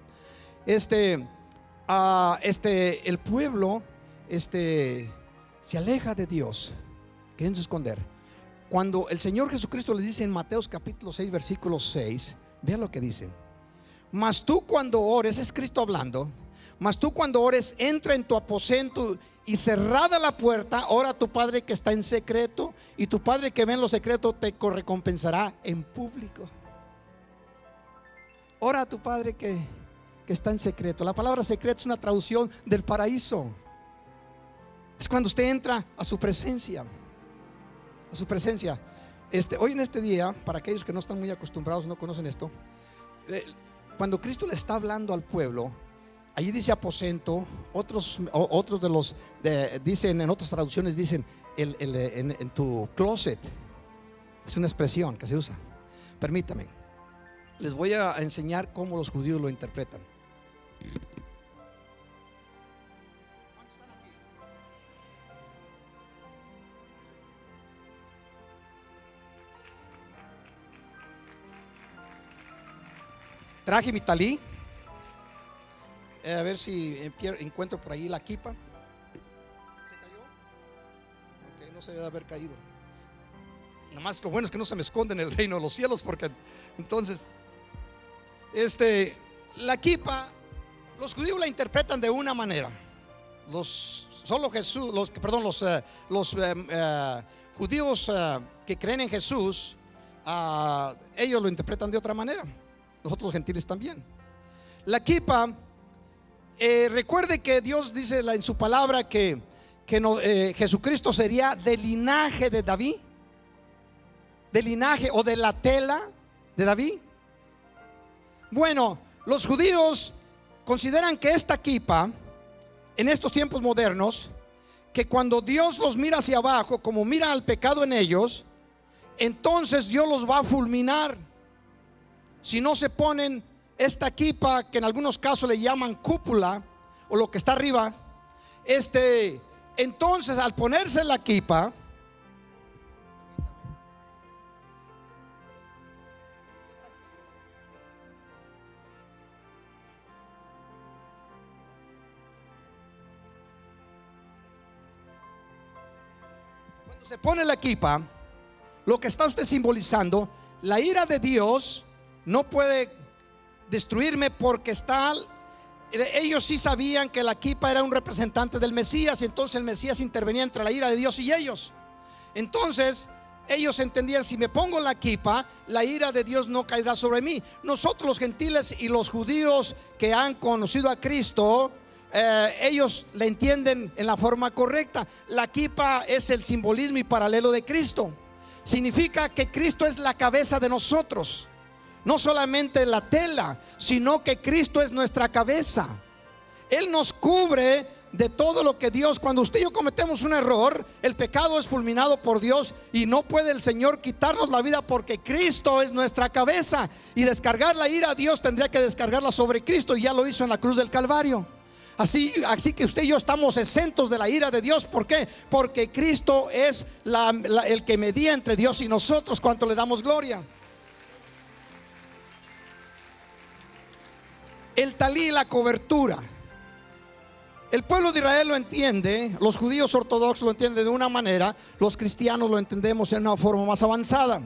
El pueblo se aleja de Dios, queriendo esconder. Cuando el Señor Jesucristo les dice en Mateo capítulo 6 versículo 6, vea lo que dice: mas tú cuando ores, es Cristo hablando, mas tú cuando ores, entra en tu aposento y cerrada la puerta, ora a tu Padre que está en secreto, y tu Padre que ve en lo secreto te recompensará en público. Ora a tu Padre que está en secreto. La palabra secreto es una traducción del paraíso. Es cuando usted entra a su presencia. A su presencia. Hoy en este día, para aquellos que no están muy acostumbrados, no conocen esto, cuando Cristo le está hablando al pueblo, allí dice aposento. Otros de los dicen, en otras traducciones dicen en tu closet. Es una expresión que se usa. Permítame, les voy a enseñar cómo los judíos lo interpretan. Traje mi talí. A ver si encuentro por ahí la kipa. ¿Se cayó? Ok, no se debe haber caído. Nada más lo bueno es que no se me esconde en el reino de los cielos, porque entonces la kipa, los judíos la interpretan de una manera. Los judíos que creen en Jesús, ellos lo interpretan de otra manera. Nosotros los gentiles también. La kipa, recuerde que Dios dice en su palabra que Jesucristo sería del linaje de David, del linaje o de la tela de David. Bueno, los judíos consideran que esta kipa, en estos tiempos modernos, que cuando Dios los mira hacia abajo, como mira al pecado en ellos, entonces Dios los va a fulminar si no se ponen esta kipa, que en algunos casos le llaman cúpula, o lo que está arriba. Entonces, al ponerse la kipa, cuando se pone la kipa, lo que está usted simbolizando, la ira de Dios no puede destruirme, porque ellos sí sabían que la kipa era un representante del Mesías, y entonces el Mesías intervenía entre la ira de Dios y ellos. Entonces ellos entendían: si me pongo la kipa, la ira de Dios no caerá sobre mí. Nosotros los gentiles y los judíos que han conocido a Cristo, ellos le entienden en la forma correcta. La kipa es el simbolismo y paralelo de Cristo. Significa que Cristo es la cabeza de nosotros. No solamente la tela, sino que Cristo es nuestra cabeza. Él nos cubre de todo lo que Dios, cuando usted y yo cometemos un error, el pecado es fulminado por Dios, y no puede el Señor quitarnos la vida, porque Cristo es nuestra cabeza. Y descargar la ira a Dios tendría que descargarla sobre Cristo, y ya lo hizo en la cruz del Calvario. Así que usted y yo estamos exentos de la ira de Dios. ¿Por qué? Porque Cristo es el que medía entre Dios y nosotros. ¿Cuánto le damos gloria? El talí, la cobertura. El pueblo de Israel lo entiende, los judíos ortodoxos lo entienden de una manera, los cristianos lo entendemos de una forma más avanzada.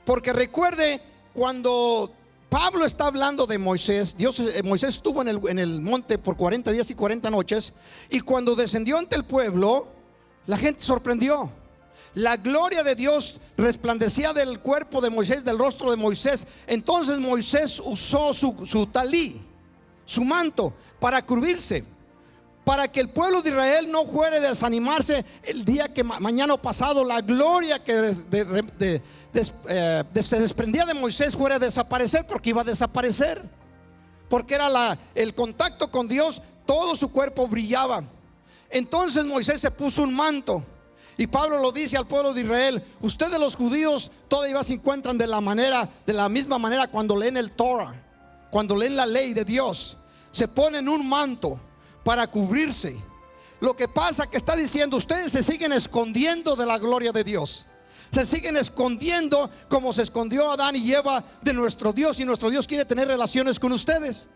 Porque recuerde, cuando Pablo está hablando de Moisés, Moisés estuvo en el monte por 40 días y 40 noches, y cuando descendió ante el pueblo, la gente sorprendió. La gloria de Dios resplandecía del cuerpo de Moisés, del rostro de Moisés. Entonces Moisés usó su talí, su manto, para cubrirse. para que el pueblo de Israel no fuera a desanimarse el día que mañana pasado la gloria que se desprendía de Moisés fuera a desaparecer, porque iba a desaparecer, porque era el contacto con Dios, todo su cuerpo brillaba. Entonces Moisés se puso un manto, y Pablo lo dice al pueblo de Israel: ustedes los judíos todavía se encuentran de la misma manera cuando leen el Torah, cuando leen la ley de Dios, se ponen un manto para cubrirse. Lo que pasa que está diciendo: ustedes se siguen escondiendo de la gloria de Dios, se siguen escondiendo como se escondió Adán y Eva de nuestro Dios, y nuestro Dios quiere tener relaciones con ustedes.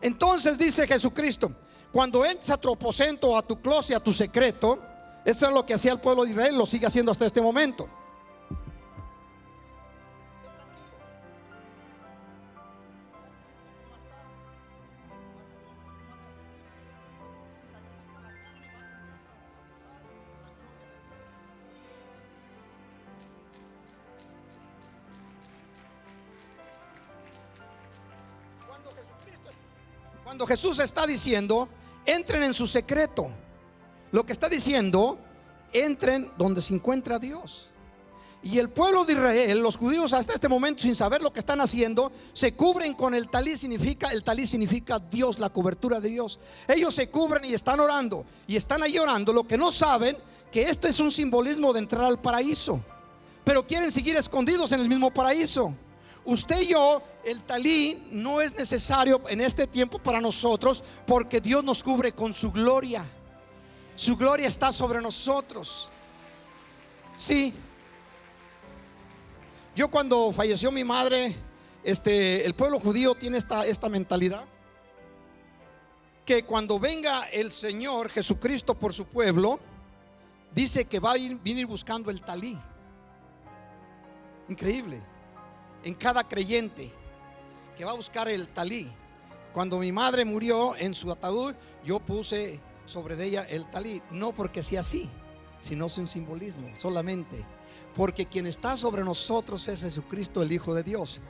Entonces dice Jesucristo: cuando entres a tu aposento, a tu closet, a tu secreto. Eso es lo que hacía el pueblo de Israel, lo sigue haciendo hasta este momento. Cuando Jesús está diciendo: entren en su secreto, lo que está diciendo: entren donde se encuentra Dios. Y el pueblo de Israel, los judíos hasta este momento, sin saber lo que están haciendo, se cubren con el talí. El talí significa Dios, la cobertura de Dios. Ellos se cubren y están orando, y están ahí orando. Lo que no saben, que esto es un simbolismo de entrar al paraíso, pero quieren seguir escondidos en el mismo paraíso. Usted y yo, el talí no es necesario en este tiempo para nosotros, porque Dios nos cubre con su gloria. Su gloria está sobre nosotros. Sí. Yo, cuando falleció mi madre, el pueblo judío tiene esta mentalidad, que cuando venga el Señor Jesucristo por su pueblo, dice que va a venir buscando el talí. Increíble. En cada creyente que va a buscar el talí. Cuando mi madre murió, en su ataúd yo puse sobre de ella el talí, no porque sea así, sino es un simbolismo solamente, porque quien está sobre nosotros es Jesucristo, el Hijo de Dios.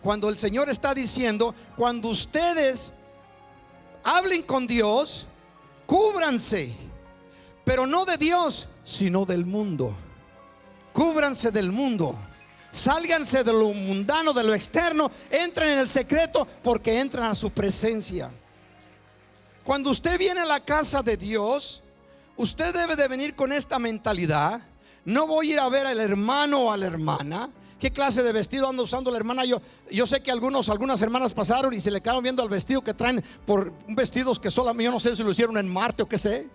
Cuando el Señor está diciendo: cuando ustedes hablen con Dios, cúbranse, pero no de Dios, sino del mundo. Cúbranse del mundo. Sálganse de lo mundano, de lo externo. Entren en el secreto, porque entran a su presencia. Cuando usted viene a la casa de Dios, usted debe de venir con esta mentalidad: no voy a ir a ver al hermano o a la hermana. ¿Qué clase de vestido anda usando la hermana? Yo sé que algunas hermanas pasaron y se le quedaron viendo al vestido que traen, por vestidos que solamente, yo no sé si lo hicieron en Marte o qué sé.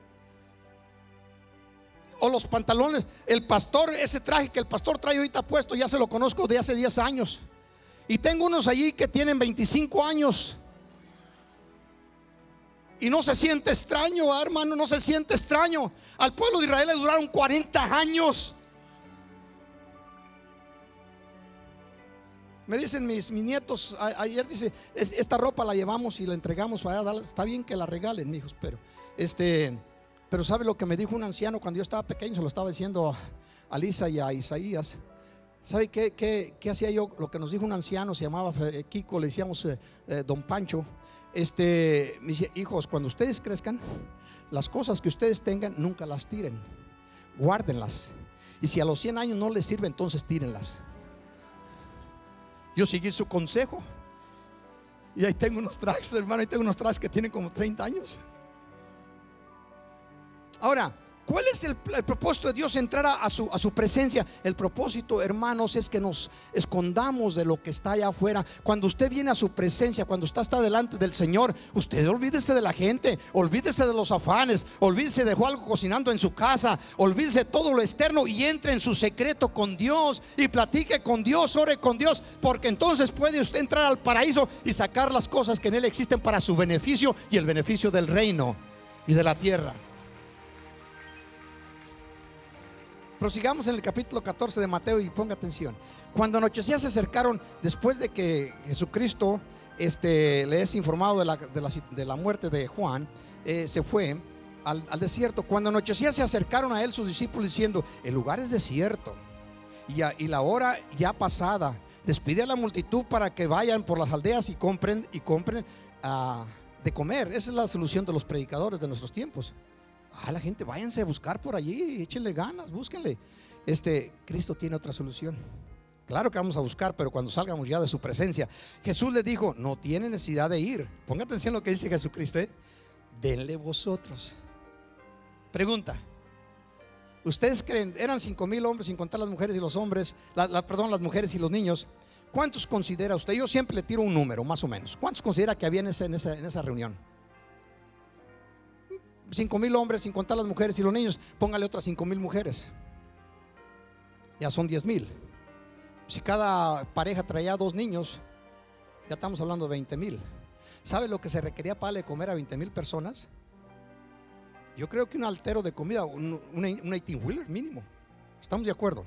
O los pantalones, el pastor, ese traje que el pastor trae ahorita puesto, ya se lo conozco de hace 10 años. Y tengo unos allí que tienen 25 años. Y no se siente extraño, hermano, no se siente extraño. Al pueblo de Israel le duraron 40 años. Me dicen mis nietos ayer, dice: esta ropa la llevamos y la entregamos para allá. Está bien que la regalen, mijos, pero ¿sabe lo que me dijo un anciano cuando yo estaba pequeño? Se lo estaba diciendo a Lisa y a Isaías. ¿Sabe qué hacía yo? Lo que nos dijo un anciano, se llamaba Kiko, le decíamos Don Pancho. Me dice: hijos, cuando ustedes crezcan, las cosas que ustedes tengan, nunca las tiren, guárdenlas. Y si a los 100 años no les sirve, entonces tírenlas. Yo seguí su consejo, y ahí tengo unos trajes, hermano, ahí tengo unos trajes que tienen como 30 años. Ahora, ¿cuál es el propósito de Dios? Entrar a su presencia. El propósito, hermanos, es que nos escondamos de lo que está allá afuera. Cuando usted viene a su presencia, cuando está delante del Señor, usted olvídese de la gente, olvídese de los afanes, olvídese de algo cocinando en su casa, olvídese de todo lo externo y entre en su secreto con Dios y platique con Dios, ore con Dios, porque entonces puede usted entrar al paraíso y sacar las cosas que en él existen para su beneficio y el beneficio del reino y de la tierra. Prosigamos en el capítulo 14 de Mateo y ponga atención. Cuando anochecía se acercaron, después de que Jesucristo le es informado de la muerte de Juan, se fue al desierto. Cuando anochecía se acercaron a él sus discípulos diciendo: el lugar es desierto y la hora ya pasada. Despide a la multitud para que vayan por las aldeas y compren de comer. Esa es la solución de los predicadores de nuestros tiempos. La gente, váyanse a buscar por allí, échenle ganas, búsquenle. Cristo tiene otra solución. Claro que vamos a buscar, pero cuando salgamos ya de su presencia. Jesús les dijo, no tiene necesidad de ir. Ponga atención a lo que dice Jesucristo, denle vosotros. Pregunta: ¿ustedes creen? Eran 5,000 hombres, sin contar las mujeres y los hombres, las mujeres y los niños. ¿Cuántos considera usted? Yo siempre le tiro un número, más o menos. ¿Cuántos considera que había en esa reunión? 5,000 hombres, sin contar las mujeres y los niños. Póngale otras 5,000 mujeres. Ya son 10,000. Si cada pareja traía 2 niños, ya estamos hablando de 20,000. ¿Sabe lo que se requería para darle comer a 20,000 personas? Yo creo que un altero de comida, un 18-wheeler mínimo. ¿Estamos de acuerdo?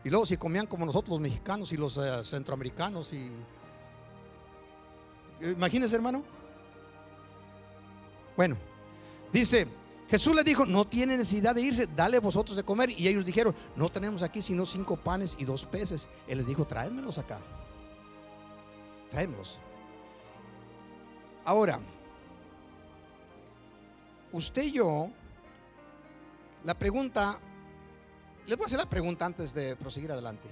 Y luego si comían como nosotros los mexicanos y los centroamericanos imagínense, hermano. Bueno, dice, Jesús les dijo, no tiene necesidad de irse, dale vosotros de comer. Y ellos dijeron, no tenemos aquí sino 5 panes y 2 peces. Él les dijo, tráemelos acá, tráemelos. Ahora, usted y yo, la pregunta, les voy a hacer la pregunta antes de proseguir adelante.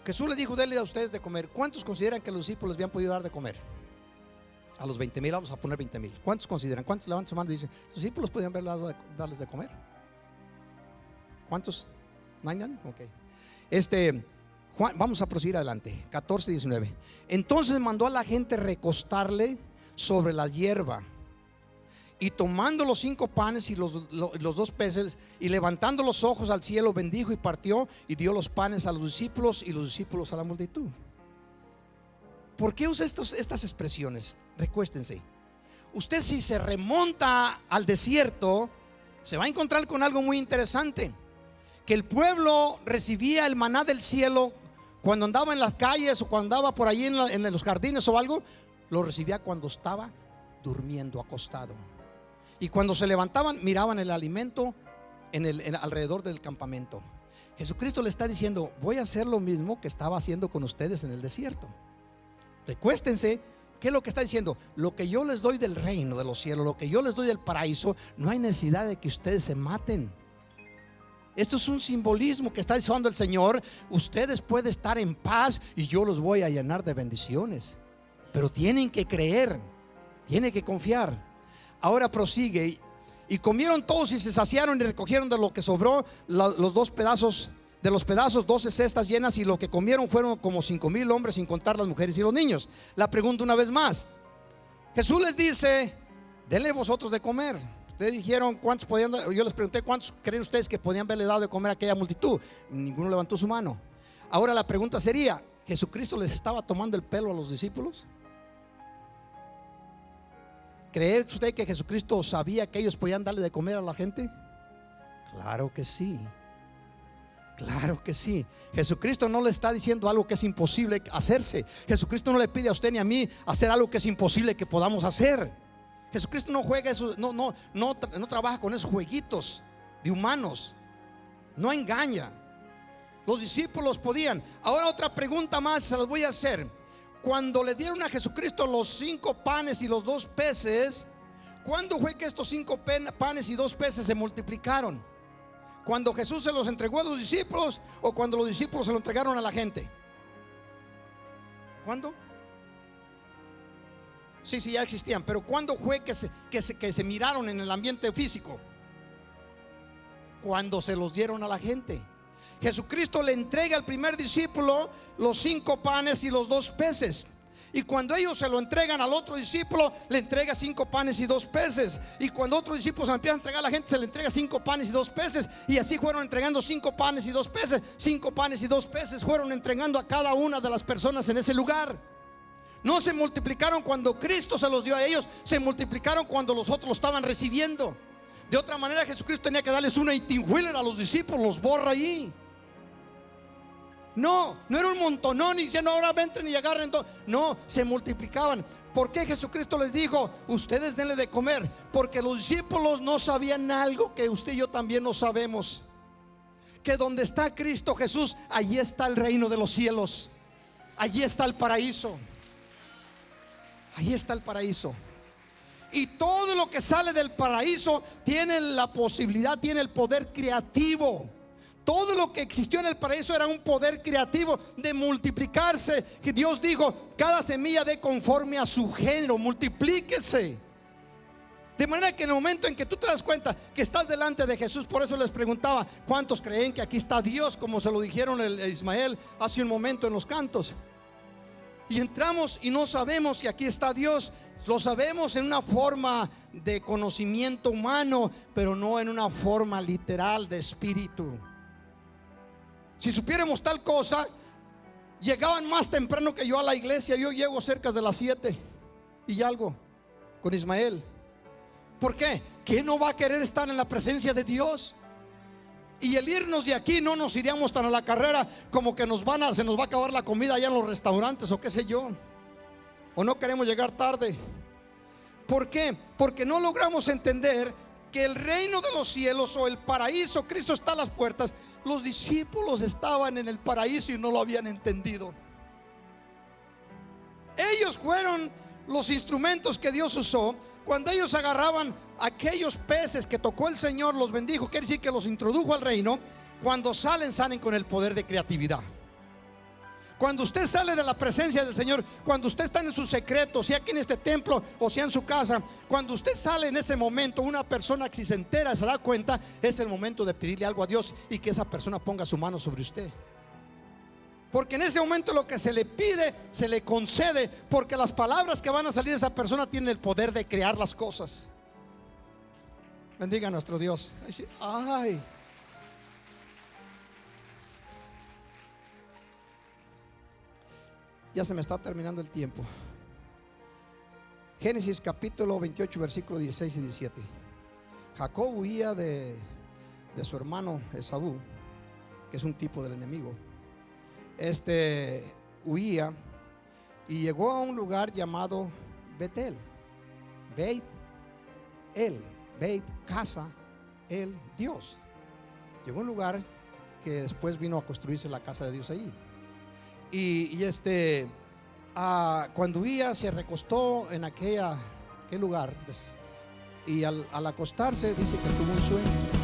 Jesús les dijo, denle a ustedes de comer. ¿Cuántos consideran que los discípulos les habían podido dar de comer? A los 20,000, vamos a poner 20,000. ¿Cuántos consideran? ¿Cuántos levantan su mano y dicen, los discípulos podían darles de comer? ¿Cuántos? ¿No hay nadie? Ok. Juan, vamos a proseguir adelante. 14:19. Entonces mandó a la gente recostarle sobre la hierba. Y tomando los 5 panes y los 2 peces, y levantando los ojos al cielo, bendijo y partió y dio los panes a los discípulos y los discípulos a la multitud. ¿Por qué usa estas expresiones? Recuéstense. Usted, si se remonta al desierto, se va a encontrar con algo muy interesante: que el pueblo recibía el maná del cielo cuando andaba en las calles o cuando andaba por allí en los jardines o algo. Lo recibía cuando estaba durmiendo, acostado. Y cuando se levantaban, miraban el alimento alrededor del campamento. Jesucristo le está diciendo, voy a hacer lo mismo que estaba haciendo con ustedes en el desierto. Recuéstense, ¿qué es lo que está diciendo? Lo que yo les doy del reino de los cielos, lo que yo les doy del paraíso, no hay necesidad de que ustedes se maten. Esto es un simbolismo que está diciendo el Señor. Ustedes pueden estar en paz y yo los voy a llenar de bendiciones. Pero tienen que creer, tienen que confiar. Ahora prosigue. Y comieron todos y se saciaron y recogieron de lo que sobró los 2 pedazos. De los pedazos 12 cestas llenas, y lo que comieron fueron como 5,000 hombres, sin contar las mujeres y los niños. La pregunta una vez más. Jesús les dice, denle vosotros de comer. Ustedes dijeron, ¿cuántos podían dar? Yo les pregunté, ¿cuántos creen ustedes que podían haberle dado de comer a aquella multitud? Ninguno levantó su mano. Ahora la pregunta sería, ¿Jesucristo les estaba tomando el pelo a los discípulos? ¿Cree usted que Jesucristo sabía que ellos podían darle de comer a la gente? Claro que sí. Claro que sí. Jesucristo no le está diciendo algo que es imposible hacerse. Jesucristo no le pide a usted ni a mí hacer algo que es imposible que podamos hacer. Jesucristo no juega eso, no trabaja con esos jueguitos de humanos. No engaña. Los discípulos podían. Ahora otra pregunta más se las voy a hacer. Cuando le dieron a Jesucristo los 5 panes y los 2 peces, ¿cuándo fue que estos 5 panes y 2 peces se multiplicaron? ¿Cuando Jesús se los entregó a los discípulos o cuando los discípulos se lo entregaron a la gente? ¿Cuándo? Sí, ya existían, pero ¿cuándo fue que se miraron en el ambiente físico? Cuando se los dieron a la gente. Jesucristo le entrega al primer discípulo los 5 panes y los 2 peces. Y cuando ellos se lo entregan al otro discípulo, le entrega 5 panes y 2 peces. Y cuando otro discípulo se lo empieza a entregar a la gente, se le entrega 5 panes y 2 peces. Y así fueron entregando 5 panes y 2 peces. 5 panes y 2 peces fueron entregando a cada una de las personas en ese lugar. No se multiplicaron cuando Cristo se los dio a ellos, se multiplicaron cuando los otros lo estaban recibiendo. De otra manera, Jesucristo tenía que darles una 18-wheeler a los discípulos, los borra ahí. No era un montonón y diciendo ahora venten y agarren todo. No, se multiplicaban. ¿Por qué Jesucristo les dijo, ustedes denle de comer? Porque los discípulos no sabían algo que usted y yo también no sabemos: que donde está Cristo Jesús, allí está el reino de los cielos. Allí está el paraíso. Allí está el paraíso. Y todo lo que sale del paraíso tiene la posibilidad, tiene el poder creativo. Todo lo que existió en el paraíso era un poder creativo de multiplicarse. Que Dios dijo: cada semilla dé conforme a su género, multiplíquese. De manera que en el momento en que tú te das cuenta que estás delante de Jesús, por eso les preguntaba: ¿cuántos creen que aquí está Dios? Como se lo dijeron a Ismael hace un momento en los cantos. Y entramos y no sabemos que aquí está Dios. Lo sabemos en una forma de conocimiento humano, pero no en una forma literal de espíritu. Si supiéramos tal cosa, llegaban más temprano que yo a la iglesia. Yo llego cerca de las 7 y algo con Ismael. ¿Por qué? ¿Quién no va a querer estar en la presencia de Dios? Y el irnos de aquí, no nos iríamos tan a la carrera como que se nos va a acabar la comida allá en los restaurantes o qué sé yo, o no queremos llegar tarde. ¿Por qué? Porque no logramos entender que el reino de los cielos o el paraíso, Cristo está a las puertas. Los discípulos estaban en el paraíso y no lo habían entendido. Ellos fueron los instrumentos que Dios usó. Cuando ellos agarraban aquellos peces que tocó el Señor, los bendijo, quiere decir que los introdujo al reino. Cuando salen con el poder de creatividad. Cuando usted sale de la presencia del Señor, cuando usted está en su secreto, sea aquí en este templo o sea en su casa, cuando usted sale en ese momento, una persona que si se entera, se da cuenta, es el momento de pedirle algo a Dios y que esa persona ponga su mano sobre usted. Porque en ese momento lo que se le pide, se le concede, porque las palabras que van a salir de esa persona tienen el poder de crear las cosas. Bendiga a nuestro Dios. Ay. Ya se me está terminando el tiempo. Génesis capítulo 28, versículos 16 y 17. Jacob huía de su hermano Esaú, que es un tipo del enemigo. Huía y llegó a un lugar llamado Betel. Beit, casa, el Dios. Llegó a un lugar que después vino a construirse la casa de Dios allí. Cuando huía se recostó en aquel lugar, y al acostarse dice que tuvo un sueño.